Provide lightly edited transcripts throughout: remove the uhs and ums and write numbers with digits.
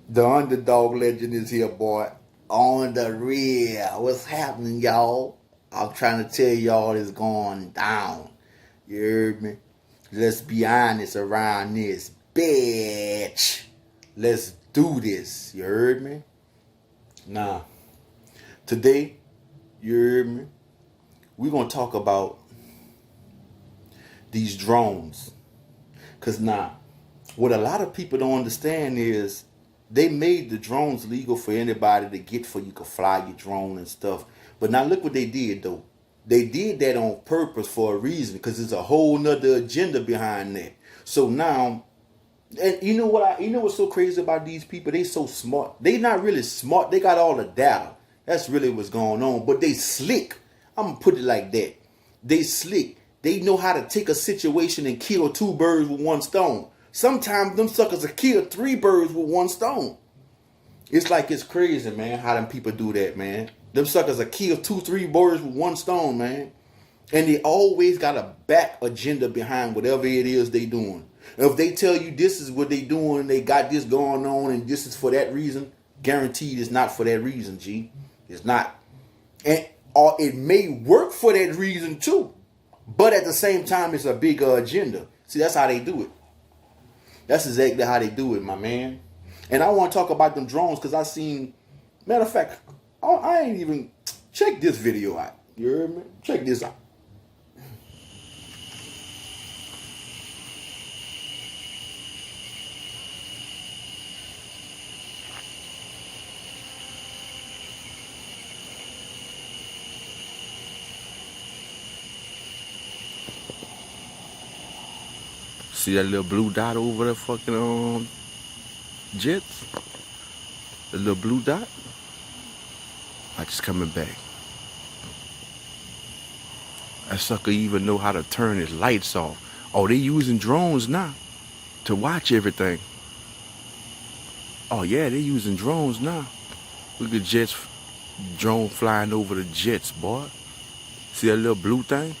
The underdog legend is here, boy. On the real. What's happening, y'all? I'm trying to tell y'all it's going down. You heard me? Let's be honest around this bitch. Let's do this. You heard me? Nah. Today, you heard me? We're going to talk about these drones. Because now, what a lot of people don't understand is they made the drones legal for anybody to get, for you could fly your drone and stuff. But now look what they did though. They did that on purpose for a reason, because there's a whole nother agenda behind that. So now, and you know what's so crazy about these people? They so smart. They not really smart. They got all the data. That's really what's going on. But they slick. I'm gonna put it like that. They slick. They know how to take a situation and kill two birds with one stone. Sometimes them suckers will kill three birds with one stone. It's crazy, man, how them people do that, man. Them suckers will kill two, three birds with one stone, man. And they always got a back agenda behind whatever it is they doing. If they tell you this is what they doing, they got this going on, and this is for that reason, guaranteed it's not for that reason, G. It's not. And or it may work for that reason too. But at the same time, it's a bigger agenda. See, that's how they do it. That's exactly how they do it, my man. And I want to talk about them drones because I seen, matter of fact, I ain't even, check this video out. You heard me? Check this out. See that little blue dot over the fucking jets? The little blue dot? I just coming back. That sucker even know how to turn his lights off. Oh, they using drones now to watch everything. Oh yeah, they using drones now. Look at jets, drone flying over the jets, boy. See that little blue thing?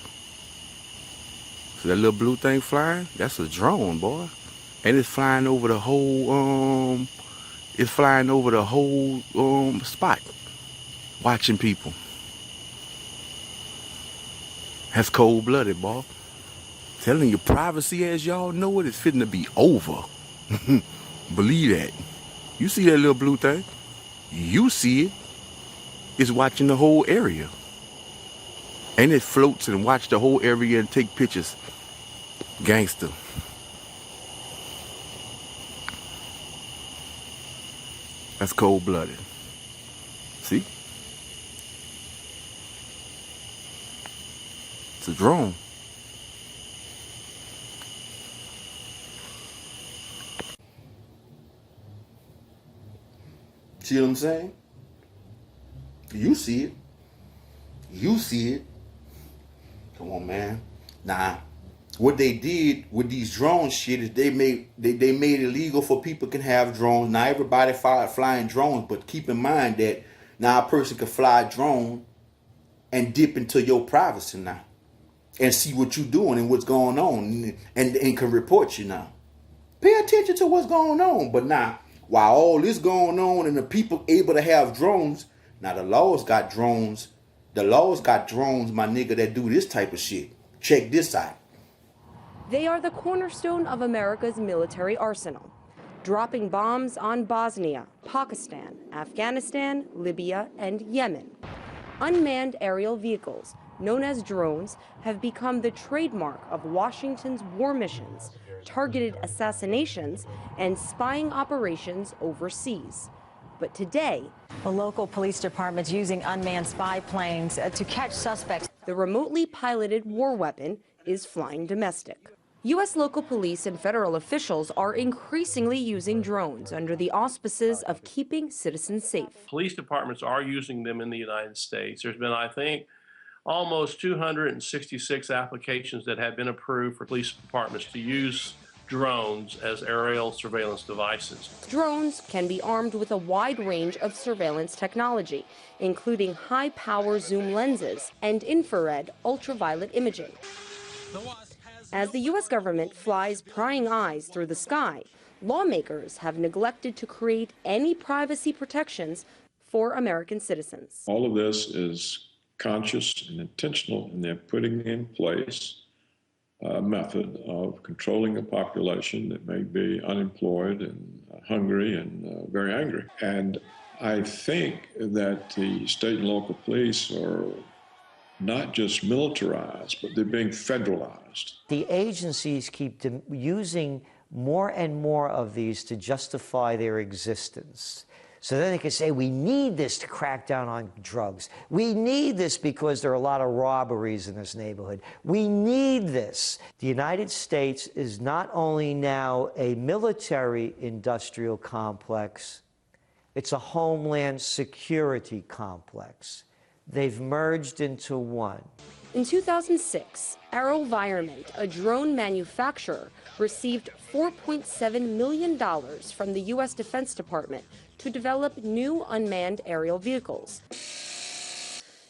See that little blue thing flying? That's a drone, boy. And it's flying over the whole, spot. Watching people. That's cold-blooded, boy. Telling you, privacy as y'all know it is fitting to be over. Believe that. You see that little blue thing? You see it. It's watching the whole area. And it floats and watch the whole area and take pictures. Gangster. That's cold-blooded. See? It's a drone. See what I'm saying? You see it. You see it. Come on, man. Nah. What they did with these drone shit is they made it illegal for people can have drones. Now everybody flying drones, but keep in mind that now a person can fly a drone and dip into your privacy now and see what you're doing and what's going on and can report you now. Pay attention to what's going on. But now, while all this going on and the people able to have drones, now the laws got drones. The laws got drones, my nigga, that do this type of shit. Check this out. They are the cornerstone of America's military arsenal, dropping bombs on Bosnia, Pakistan, Afghanistan, Libya, and Yemen. Unmanned aerial vehicles, known as drones, have become the trademark of Washington's war missions, targeted assassinations, and spying operations overseas. But today, the local police department's using unmanned spy planes to catch suspects. The remotely piloted war weapon is flying domestic. U.S. local police and federal officials are increasingly using drones under the auspices of keeping citizens safe. Police departments are using them in the United States. There's been, I think, almost 266 applications that have been approved for police departments to use drones as aerial surveillance devices. Drones can be armed with a wide range of surveillance technology, including high-power zoom lenses and infrared ultraviolet imaging. As the U.S. government flies prying eyes through the sky, lawmakers have neglected to create any privacy protections for American citizens. All of this is conscious and intentional, and they're putting in place a method of controlling a population that may be unemployed and hungry and very angry. And I think that the state and local police are not just militarized, but they're being federalized. The agencies keep using more and more of these to justify their existence. So then they can say, we need this to crack down on drugs. We need this because there are a lot of robberies in this neighborhood. We need this. The United States is not only now a military industrial complex, it's a homeland security complex. They've merged into one. In 2006, AeroVironment, a drone manufacturer, received $4.7 million from the U.S. Defense Department to develop new unmanned aerial vehicles.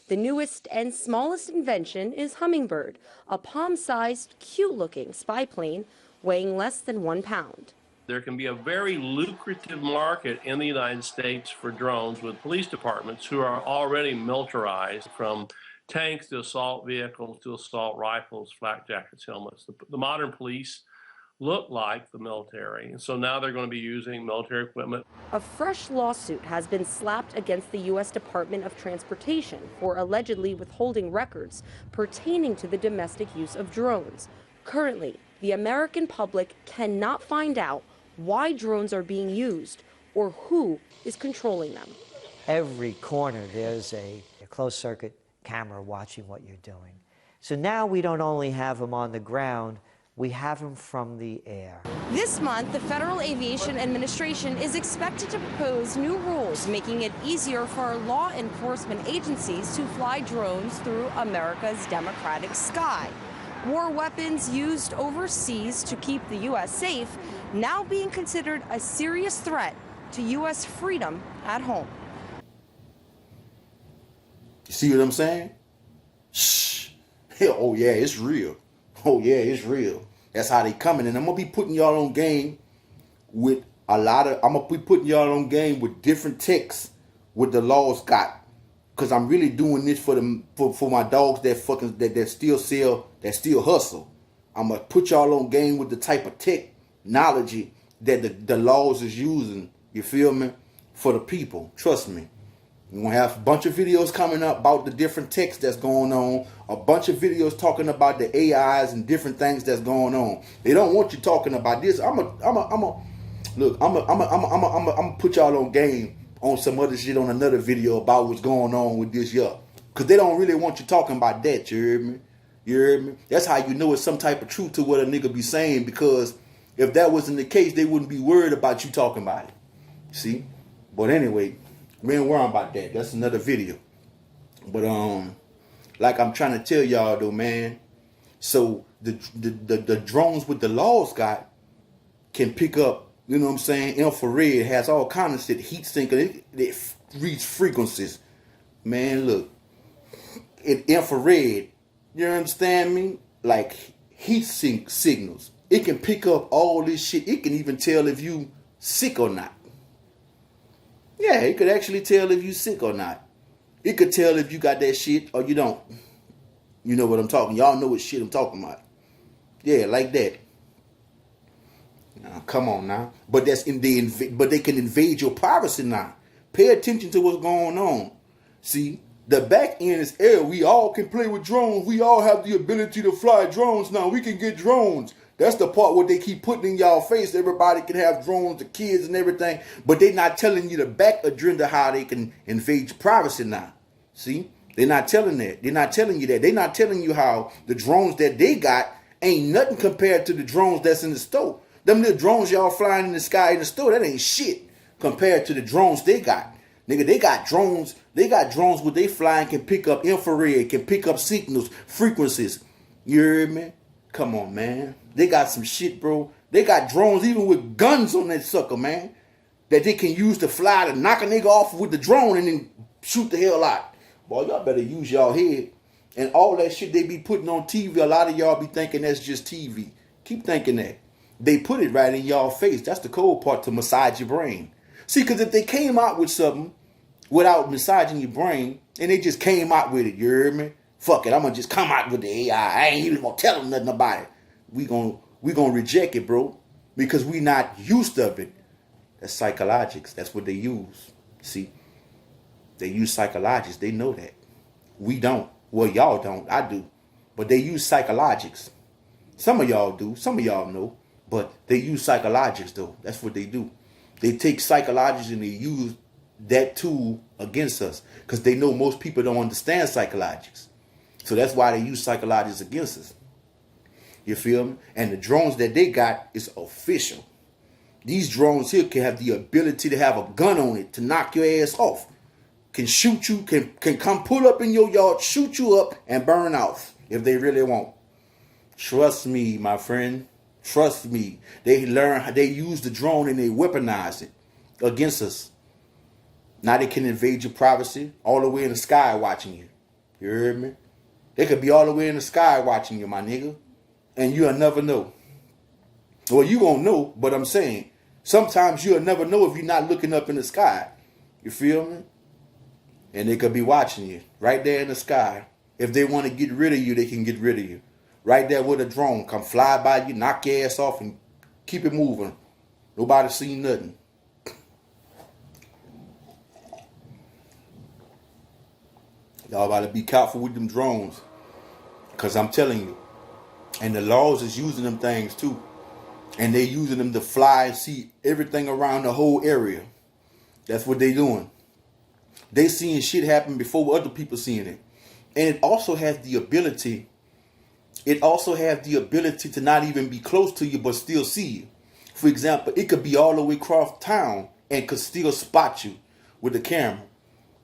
The newest and smallest invention is Hummingbird, a palm-sized, cute-looking spy plane weighing less than 1 pound. There can be a very lucrative market in the United States for drones with police departments who are already militarized, from tanks to assault vehicles to assault rifles, flak jackets, helmets. The modern police look like the military, and so now they're going to be using military equipment. A fresh lawsuit has been slapped against the U.S. Department of Transportation for allegedly withholding records pertaining to the domestic use of drones. Currently, the American public cannot find out why drones are being used or who is controlling them. Every corner there's a closed-circuit camera watching what you're doing. So now we don't only have them on the ground, we have them from the air. This month, the Federal Aviation Administration is expected to propose new rules making it easier for law enforcement agencies to fly drones through America's democratic sky. War weapons used overseas to keep the U.S. safe now being considered a serious threat to U.S. freedom at home. You see what I'm saying? Shh. Oh yeah, it's real. Oh yeah, it's real. That's how they coming. And I'm gonna be putting y'all on game with I'm gonna be putting y'all on game with different texts what the laws got. Cause I'm really doing this for my dogs that still hustle. I'm gonna put y'all on game with the type of technology that the laws is using. You feel me? For the people. Trust me. We're gonna have a bunch of videos coming up about the different texts that's going on. A bunch of videos talking about the AIs and different things that's going on. They don't want you talking about this. I'm gonna put y'all on game on some other shit on another video about what's going on with this year. Cause they don't really want you talking about that, you heard me? You heard me? That's how you know it's some type of truth to what a nigga be saying, because if that wasn't the case, they wouldn't be worried about you talking about it. See? But anyway, we ain't worrying about that. That's another video. But like I'm trying to tell y'all though, man. So the drones with the laws got can pick up, you know what I'm saying, infrared, has all kind of shit, heat sink, it reach frequencies. Man, look, infrared, you understand me? Like heat sink signals. It can pick up all this shit. It can even tell if you sick or not. Yeah, it could actually tell if you sick or not. It could tell if you got that shit or you don't. You know what I'm talking. Y'all know what shit I'm talking about. Yeah, like that. Now, come on now. But but they can invade your privacy now. Pay attention to what's going on. See, the back end is air. We all can play with drones. We all have the ability to fly drones now. We can get drones. That's the part where they keep putting in y'all face. Everybody can have drones, the kids and everything. But they're not telling you the back agenda how they can invade your privacy now. See? They're not telling that. They're not telling you that. They're not telling you how the drones that they got ain't nothing compared to the drones that's in the store. Them little drones y'all flying in the sky in the store, that ain't shit compared to the drones they got. Nigga, they got drones where they flying can pick up infrared, can pick up signals, frequencies. You heard me? Come on, man. They got some shit, bro. They got drones even with guns on that sucker, man, that they can use to fly to knock a nigga off with the drone and then shoot the hell out. Boy, y'all better use y'all head. And all that shit they be putting on TV, a lot of y'all be thinking that's just TV. Keep thinking that. they put it right in y'all face. That's the cold part, to massage your brain. See, because if they came out with something without massaging your brain, and they just came out with it, you heard me? Fuck it, I'm gonna just come out with the AI. I ain't even gonna tell them nothing about it. We gonna reject it, bro, because we not used to it. That's psychologics. That's what they use. See, they use psychologics. They know that. We don't. Well, y'all don't. I do. But they use psychologics. Some of y'all do. Some of y'all know. But they use psychologics, though. That's what they do. They take psychologics and they use that tool against us, because they know most people don't understand psychologics. So that's why they use psychologics against us. You feel me? And the drones that they got is official. These drones here can have the ability to have a gun on it to knock your ass off. Can shoot you, can come pull up in your yard, shoot you up, and burn off if they really want. Trust me, my friend. Trust me. They learn how they use the drone and they weaponize it against us. Now they can invade your privacy all the way in the sky watching you. You heard me? They could be all the way in the sky watching you, my nigga. And you'll never know. Well, you won't know, but I'm saying, sometimes you'll never know if you're not looking up in the sky. You feel me? And they could be watching you right there in the sky. If they want to get rid of you, they can get rid of you. Right there with a drone. Come fly by you, knock your ass off, and keep it moving. Nobody seen nothing. Y'all gotta be careful with them drones. Because I'm telling you. And the laws is using them things too. And they using them to fly and see everything around the whole area. That's what they doing. They seeing shit happen before other people seeing it. And it also has the ability to not even be close to you but still see you. For example, it could be all the way across town and could still spot you with the camera.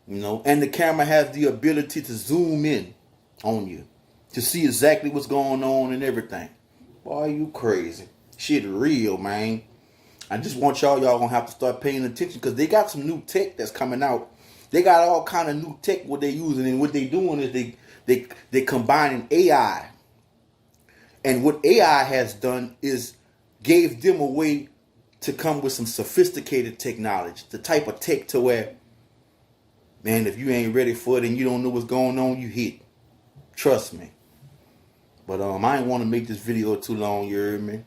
You know, and the camera has the ability to zoom in on you to see exactly what's going on and everything. Boy, you crazy. Shit real, man. I just want y'all gonna have to start paying attention, because they got some new tech that's coming out. They got all kind of new tech what they using, and what they doing is they combining AI. And what AI has done is gave them a way to come with some sophisticated technology, the type of tech to where, man, if you ain't ready for it and you don't know what's going on, you hit. Trust me. But I ain't want to make this video too long, you heard me?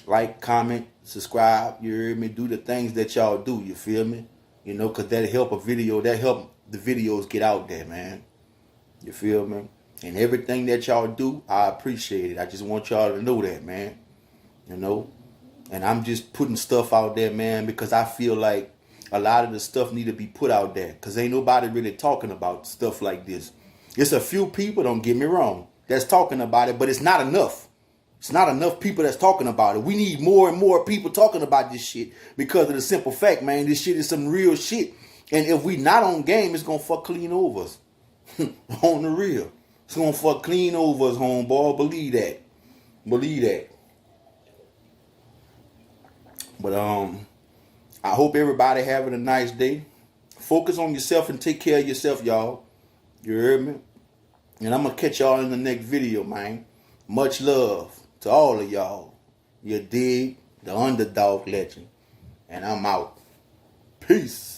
Like, comment, subscribe, you heard me? Do the things that y'all do, you feel me? You know, because that'll help the videos get out there, man. You feel me? And everything that y'all do, I appreciate it. I just want y'all to know that, man. You know? And I'm just putting stuff out there, man, because I feel like a lot of the stuff need to be put out there, because ain't nobody really talking about stuff like this. It's a few people, don't get me wrong, that's talking about it, but it's not enough. It's not enough people that's talking about it. We need more and more people talking about this shit, because of the simple fact, man, this shit is some real shit. And if we not on game, it's going to fuck clean over us. On the real. It's going to fuck clean over us, homeboy. Believe that. Believe that. But I hope everybody having a nice day. Focus on yourself and take care of yourself, y'all. You heard me? And I'm going to catch y'all in the next video, man. Much love to all of y'all. You dig? The underdog legend. And I'm out. Peace.